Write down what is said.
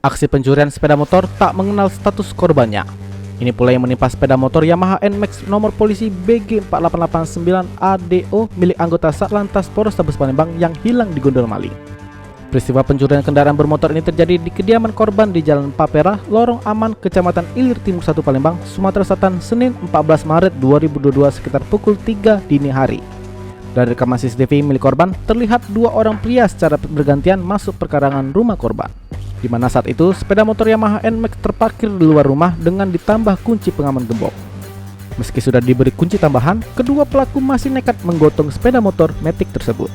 Aksi pencurian sepeda motor tak mengenal status korbannya. Ini pula yang menimpa sepeda motor Yamaha NMAX nomor polisi BG 4889 ADO milik anggota Satlantas Polrestabes Palembang yang hilang digondol maling. Peristiwa pencurian kendaraan bermotor ini terjadi di kediaman korban di Jalan Papera, Lorong Aman, Kecamatan Ilir Timur 1 Palembang, Sumatera Selatan, Senin 14 Maret 2022 sekitar pukul 3 dini hari. Dari rekaman CCTV milik korban, terlihat dua orang pria secara bergantian masuk perkarangan rumah korban, di mana saat itu sepeda motor Yamaha NMAX terparkir di luar rumah dengan ditambah kunci pengaman gembok. Meski sudah diberi kunci tambahan, kedua pelaku masih nekat menggotong sepeda motor Matic tersebut.